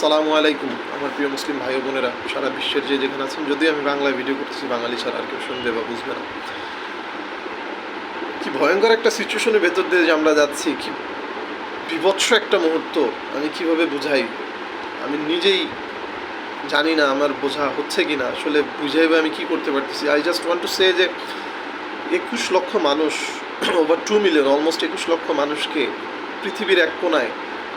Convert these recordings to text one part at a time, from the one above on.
আসসালামু আলাইকুম আমার প্রিয় মুসলিম ভাই বোনেরা, সারা বিশ্বের যে যেখানে আছেন। যদিও আমি বাংলায় ভিডিও করতেছি, বাঙালি ছাড়া আর কেউ শুনবে বা বুঝবে না। কি ভয়ঙ্কর একটা সিচুয়েশনের ভেতর দিয়ে যে আমরা যাচ্ছি, কি বিভৎস একটা মুহূর্ত। আমি কিভাবে বুঝাই, আমি নিজেই জানি না আমার বোঝা হচ্ছে কি না। আসলে বুঝাইবে আমি কি করতে পারতেছি। I just want to say যে 21 লক্ষ মানুষ, ওভার 2 মিলিয়ন, অলমোস্ট 21 লক্ষ মানুষকে পৃথিবীর এক কোনায়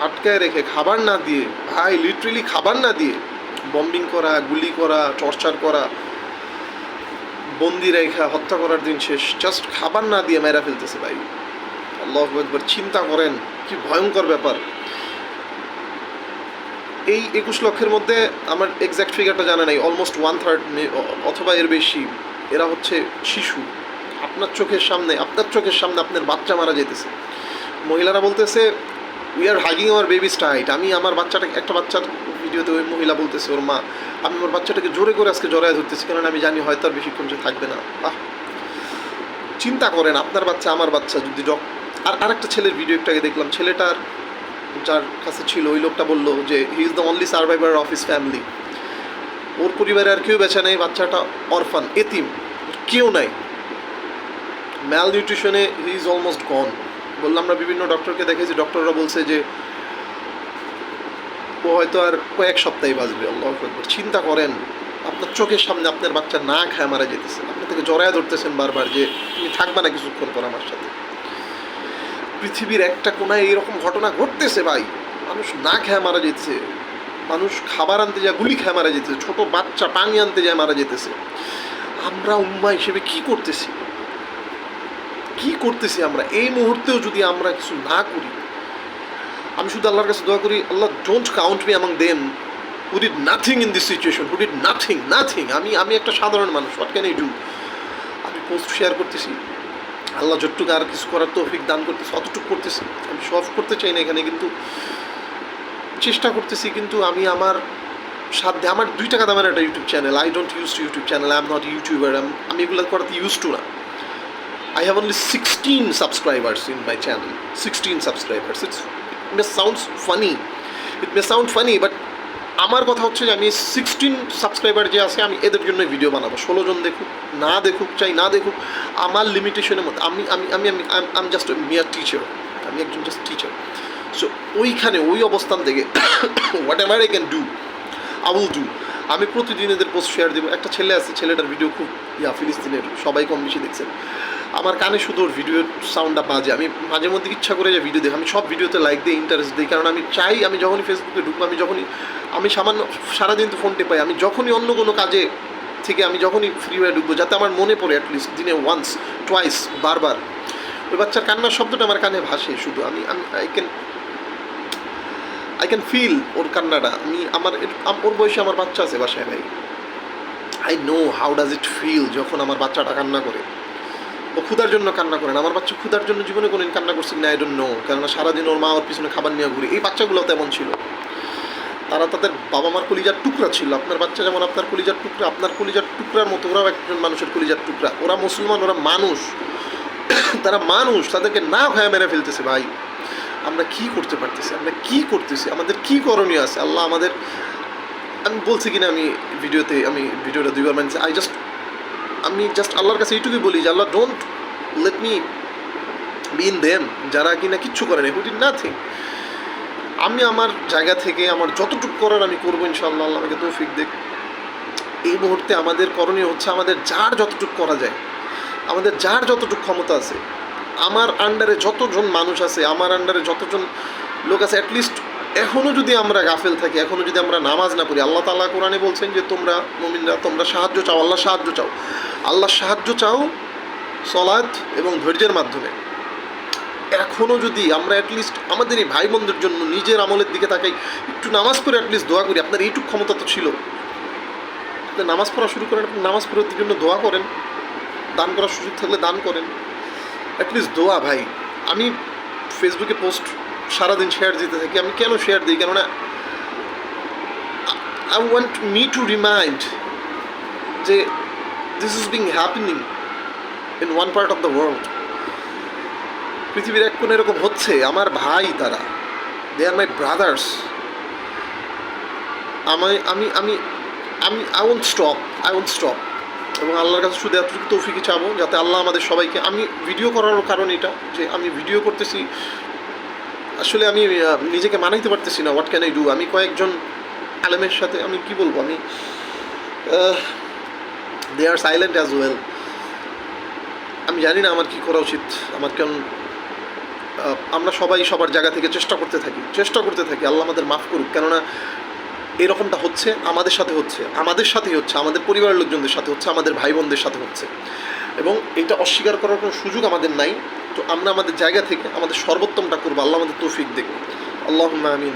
আটকায় রেখে, খাবার না দিয়ে, ভাই লিটারেলি খাবার না দিয়ে বম্বিং করা, গুলি করা, টর্চার করা, বন্দি রেখা হত্যা করার দিন শেষ, জাস্ট খাবার না দিয়ে মেরা ফেলতেছে ভাই। আল্লাহু আকবার, চিন্তা করেন কি ভয়ঙ্কর ব্যাপার। এই 21 লক্ষের মধ্যে আমার এক্স্যাক্ট ফিগারটা জানা নাই, অলমোস্ট 1/3 অথবা এর বেশি এরা হচ্ছে শিশু। আপনার চোখের সামনে আপনার বাচ্চা মারা যেতেছে। মহিলারা বলতেছে we are hugging our baby tight. আমি আমার বাচ্চাটাকে, একটা বাচ্চার ভিডিওতে ওই মহিলা বলতেছে ওর মা, আমি আমার বাচ্চাটাকে জোরে করে আজকে জড়ায় ধরতেছি, কারণ আমি জানি হয়তো আর বেশিক্ষণ সে থাকবে না। চিন্তা করেন, আপনার বাচ্চা আমার বাচ্চা যদি আরেকটা ছেলের ভিডিও একটাকে দেখলাম, ছেলেটার যার কাছে ছিল ওই লোকটা বললো যে he is the only survivor of his family. ওর পরিবারে আর কেউ বেঁচে নেই, বাচ্চাটা অরফান, এতিম, কেউ নাই। ম্যাল নিউট্রিশনে হি ইজ অলমোস্ট গন। বললাম, আমরা বিভিন্ন ডক্টরকে দেখেছি, ডক্টররা বলছে যে ও হয়তো আর কয়েক সপ্তাহে বাঁচবে। আল্লাহু আকবার, চিন্তা করেন আপনার চোখের সামনে আপনার বাচ্চা না খায় মারা যেতেছে, আপনি থেকে জড়ায় ধরতেছেন বারবার যে তুমি থাকবে না কিছুক্ষণ পর আমার সাথে। পৃথিবীর একটা কোনায় এইরকম ঘটনা ঘটতেছে ভাই। মানুষ না খেয়ে মারা যেতেছে, মানুষ খাবার আনতে যায় গুলি খেয়ে মারা যেতেছে, ছোট বাচ্চা পানি আনতে যায় মারা যেতেছে। আমরা উম্মা হিসেবে কি করতেছি আমরা এই মুহূর্তেও যদি আমরা কিছু না করি? আমি শুধু আল্লাহর কাছে দোয়া করি, Allah don't count me among them who did nothing in this situation, who did nothing. আমি একটা সাধারণ মানুষ, হোয়াট ক্যান আই ডু? আমি পোস্ট শেয়ার করতেছি, আল্লাহ যতটুকু আর কিছু করার তৌফিক দান করতেছে অতটুকু করতেছি। আমি সব করতে চাই না এখানে, কিন্তু চেষ্টা করতেছি। কিন্তু আমি আমার সাধ্যে, আমার 2 টাকা দামের একটা YouTube channel, I don't use to YouTube channel, I am not YouTuber, আমি এগুলো করাতে ইউজ টু না। I have only 16 subscribers in my channel. 16 subscribers. It may sound funny, but আমার কথা হচ্ছে যে আমি 16 সাবস্ক্রাইবার যে আছে, আমি এদের জন্য ভিডিও বানাবো। 16 জন দেখুক না দেখুক, আমার লিমিটেশনের মধ্যে আমি জাস্ট মিয়ার টিচার, আমি একজন জাস্ট টিচার। সো ওইখানে ওই অবস্থান থেকে what ever I can do I will do. আমি প্রতিদিন এদের পোস্ট শেয়ার দেবো। একটা ছেলে আছে, ছেলেটার ভিডিও খুব ফিলিস্তিনের, সবাই কম বেশি দেখছেন। আমার কানে শুধু ওর ভিডিওর সাউন্ডটা বাজে। আমি মাঝে মধ্যে ইচ্ছা করে যে ভিডিও দেখি, আমি সব ভিডিওতে লাইক দিই, ইন্টারেস্ট দিই, কারণ আমি চাই আমি যখনই ফেসবুকে ঢুকবো, আমি সামান্য সারাদিন তো ফোন টেপাই, আমি যখনই অন্য কোনো কাজে থেকে আমি যখনই ফ্রি হয়ে ঢুকবো, যাতে আমার মনে পড়ে অ্যাটলিস্ট দিনে ওয়ান্স টুয়াইস, বারবার ওই বাচ্চার কান্নার শব্দটা আমার কানে ভাসে। শুধু আমি আই ক্যান ফিল ওর কান্নাটা। ওর বয়সে আমার বাচ্চা আছে বাসায় ভাই। I know how does it feel যখন আমার বাচ্চাটা কান্না করে। ও ক্ষুধার জন্য কান্না করে না, আমার বাচ্চা ক্ষুধার জন্য জীবনে কোনোদিন কান্না করছে না, আই ডোন্ট নো। কেননা সারাদিন ওর মা ওর পিছনে খাবার নিয়ে ঘুরে। এই বাচ্চাগুলো তেমন ছিল, তারা তাদের বাবা মার কলিজার টুকরা ছিল। আপনার বাচ্চা যেমন আপনার কলিজার টুকরা, আপনার কলিজার টুকরার মতো ওরাও একজন মানুষের কলিজার টুকরা। ওরা মুসলমান, ওরা মানুষ, তারা মানুষ, তাদেরকে না ভয়ে মেরে ফেলতেছে ভাই। আমরা কি করতে পারতেছি? আমাদের কি করণীয় আছে? আল্লাহ আমাদের, আমি বলছি কিনা আমি ভিডিওটা 2বার মানছি। আমি জাস্ট আল্লাহর কাছে এইটুকুই বলি যে Allah don't let me be in them, যারা কিনা কিচ্ছু করে না, হু ডিড নাথিং। আমি আমার জায়গা থেকে আমার যতটুকু করার আমি করবো ইনশাআল্লাহ। আল্লাহ আমাকে তৌফিক দেখ। এই মুহূর্তে আমাদের করণীয় হচ্ছে, আমাদের যার যতটুকু করা যায়, আমাদের যার যতটুকু ক্ষমতা আছে, আমার আন্ডারে যতজন মানুষ আছে, আমার আন্ডারে যতজন লোক আছে, অ্যাটলিস্ট এখনও যদি আমরা গাফেল থাকি, এখনও যদি আমরা নামাজ না পড়ি, আল্লাহ তাআলা কোরআনে বলছেন যে তোমরা মুমিনরা তোমরা সাহায্য চাও, আল্লাহ সাহায্য চাও সলাত এবং ধৈর্যের মাধ্যমে। এখনও যদি আমরা অ্যাটলিস্ট আমাদের এই ভাই বোনদের জন্য নিজের আমলের দিকে তাকাই, একটু নামাজ পড়ে অ্যাটলিস্ট দোয়া করি। আপনার এইটুকু ক্ষমতা তো ছিল, আপনি নামাজ পড়া শুরু করেন, আপনি নামাজ পড়ার জন্য দোয়া করেন, দান করার সুযোগ থাকলে দান করেন, অ্যাটলিস্ট দোয়া। ভাই আমি ফেসবুকে পোস্ট সারাদিন শেয়ার দিতে থাকি। আমি কেন শেয়ার দিই? কেননা I want me to remind যে this is being happening in one part of the world. পৃথিবীর এক কোণে এরকম হচ্ছে। আমার ভাই, তারা দে আর মাই ব্রাদার্স। আমি আমি আমি আমি আই ওন্ট স্টপ এবং আল্লাহর কাছে শুধু এতটুকু তৌফিকই চাবো যাতে আল্লাহ আমাদের সবাইকে, আমি ভিডিও করারও কারণ এটা যে আমি ভিডিও করতেছি, আসলে আমি নিজেকে মানাইতে পারতেছি না, হোয়াট ক্যান আই ডু। আমি কয়েকজন আলেমের সাথে আমি কি বলবো, আমি দে আর সাইলেন্ট অ্যাজ ওয়েল। আমি জানি না আমার কী করা উচিত, আমার কেন আমরা সবাই সবার জায়গা থেকে চেষ্টা করতে থাকি আল্লাহ আমাদের মাফ করুক, কেননা এরকমটা হচ্ছে আমাদের সাথেই হচ্ছে, আমাদের পরিবারের লোকজনদের সাথে হচ্ছে, আমাদের ভাই বোনদের সাথে হচ্ছে, এবং এটা অস্বীকার করার কোনো সুযোগ আমাদের নাই। তো আমরা আমাদের জায়গা থেকে আমাদের সর্বোত্তমটা করবো, আল্লাহ আমাদের তৌফিক দেখবো। আল্লাহুম্মা আমিন।